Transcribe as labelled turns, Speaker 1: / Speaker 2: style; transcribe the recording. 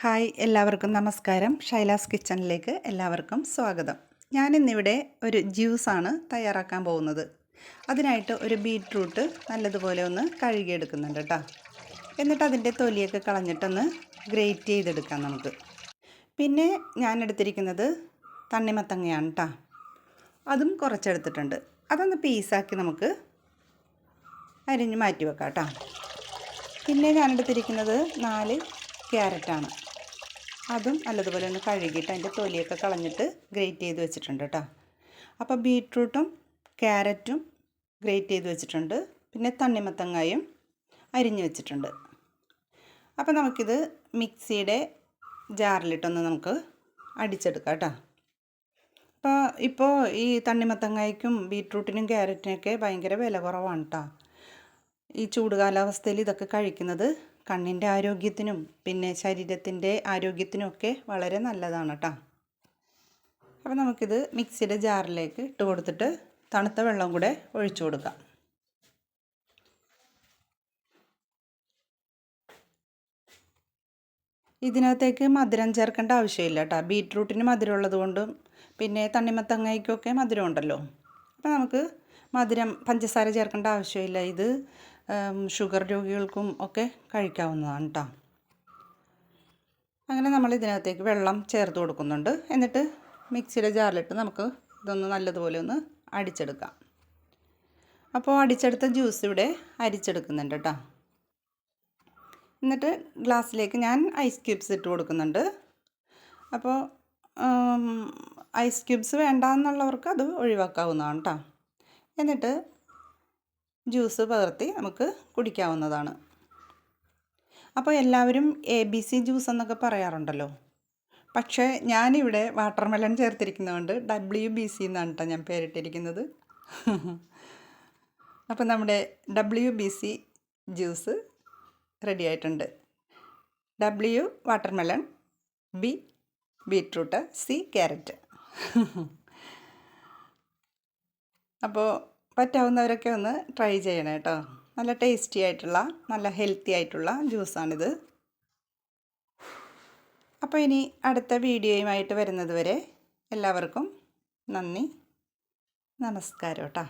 Speaker 1: Hi എല്ലാവർക്കും നമസ്കാരം. ഷൈലാസ് കിച്ചണിലേക്ക് എല്ലാവർക്കും സ്വാഗതം. ഞാനിന്നിവിടെ ഒരു ജ്യൂസാണ് തയ്യാറാക്കാൻ പോകുന്നത്. അതിനായിട്ട് ഒരു ബീറ്റ്റൂട്ട് നല്ലതുപോലെ ഒന്ന് കഴുകിയെടുക്കുന്നുണ്ട് കേട്ടോ. എന്നിട്ട് അതിൻ്റെ തൊലിയൊക്കെ കളഞ്ഞിട്ടൊന്ന് ഗ്രേറ്റ് ചെയ്തെടുക്കാം നമുക്ക്. പിന്നെ ഞാൻ എടുത്തിരിക്കുന്നത് തണ്ണിമത്തങ്ങയാണ് കേട്ടോ. അതും കുറച്ചെടുത്തിട്ടുണ്ട്. അതൊന്ന് പീസാക്കി നമുക്ക് അരിഞ്ഞ് മാറ്റി വെക്കാം കേട്ടോ. പിന്നെ ഞാനെടുത്തിരിക്കുന്നത് 4 ക്യാരറ്റാണ്. അതും നല്ലതുപോലെ ഒന്ന് കഴുകിയിട്ട് അതിൻ്റെ തൊലിയൊക്കെ കളഞ്ഞിട്ട് ഗ്രേറ്റ് ചെയ്ത് വെച്ചിട്ടുണ്ട് കേട്ടോ. അപ്പോൾ ബീട്രൂട്ടും ക്യാരറ്റും ഗ്രേറ്റ് ചെയ്ത് വെച്ചിട്ടുണ്ട്. പിന്നെ തണ്ണിമത്തങ്ങയും അരിഞ്ഞ് വെച്ചിട്ടുണ്ട്. അപ്പോൾ നമുക്കിത് മിക്സിയുടെ ജാറിലിട്ടൊന്ന് നമുക്ക് അടിച്ചെടുക്കാം കേട്ടോ. ഇപ്പോൾ ഈ തണ്ണിമത്തങ്ങയ്ക്കും ബീട്രൂട്ടിനും ക്യാരറ്റിനൊക്കെ ഭയങ്കര വില കുറവാണ് കേട്ടോ. ഈ ചൂട് കാലാവസ്ഥയിൽ ഇതൊക്കെ കഴിക്കുന്നത് കണ്ണിൻ്റെ ആരോഗ്യത്തിനും പിന്നെ ശരീരത്തിൻ്റെ ആരോഗ്യത്തിനും ഒക്കെ വളരെ നല്ലതാണ് കേട്ടോ. അപ്പോൾ നമുക്കിത് മിക്സിയുടെ ജാറിലേക്ക് ഇട്ട് കൊടുത്തിട്ട് തണുത്ത വെള്ളം കൂടെ ഒഴിച്ചു കൊടുക്കാം. ഇതിനകത്തേക്ക് മധുരം ചേർക്കേണ്ട ആവശ്യമില്ല കേട്ടോ. ബീട്രൂട്ടിന് മധുരം ഉള്ളതുകൊണ്ടും പിന്നെ തണ്ണിമത്തങ്ങയ്ക്കൊക്കെ മധുരം ഉണ്ടല്ലോ. അപ്പോൾ നമുക്ക് പഞ്ചസാര ചേർക്കേണ്ട ആവശ്യമില്ല. ഇത് ഷുഗർ രോഗികൾക്കും ഒക്കെ കഴിക്കാവുന്നതാണ് കേട്ടോ. അങ്ങനെ നമ്മൾ ഇതിനകത്തേക്ക് വെള്ളം ചേർത്ത് കൊടുക്കുന്നുണ്ട്. എന്നിട്ട് മിക്സിയുടെ ജാറിലിട്ട് നമുക്ക് ഇതൊന്ന് നല്ലതുപോലെ ഒന്ന് അടിച്ചെടുക്കാം. അപ്പോൾ അടിച്ചെടുത്ത ജ്യൂസ് ഇവിടെ അരിച്ചെടുക്കുന്നുണ്ട് കേട്ടോ. എന്നിട്ട് ഗ്ലാസ്സിലേക്ക് ഞാൻ ഐസ് ക്യൂബ്സ് ഇട്ട് കൊടുക്കുന്നുണ്ട്. അപ്പോൾ ഐസ് ക്യൂബ്സ് വേണ്ടാന്നുള്ളവർക്ക് അത് ഒഴിവാക്കാവുന്നതാണ് കേട്ടോ. എന്നിട്ട് ജ്യൂസ് പകർത്തി നമുക്ക് കുടിക്കാവുന്നതാണ്. അപ്പോൾ എല്ലാവരും ABC ജ്യൂസ് എന്നൊക്കെ പറയാറുണ്ടല്ലോ. പക്ഷേ ഞാനിവിടെ വാട്ടർമെലൺ ചേർത്തിരിക്കുന്നതുകൊണ്ട് WBC എന്നാണ് കേട്ടോ ഞാൻ പേരിട്ടിരിക്കുന്നത്. അപ്പോൾ നമ്മുടെ WBC ജ്യൂസ് റെഡി ആയിട്ടുണ്ട്. W watermelon, B beetroot, C carrot. അപ്പോൾ പറ്റാവുന്നവരൊക്കെ ഒന്ന് ട്രൈ ചെയ്യണം കേട്ടോ. നല്ല ടേസ്റ്റി ആയിട്ടുള്ള നല്ല ഹെൽത്തി ആയിട്ടുള്ള ജ്യൂസാണിത്. അപ്പോൾ ഇനി അടുത്ത വീഡിയോയുമായിട്ട് വരുന്നത് വരെ എല്ലാവർക്കും നന്ദി, നമസ്കാരം കേട്ടോ.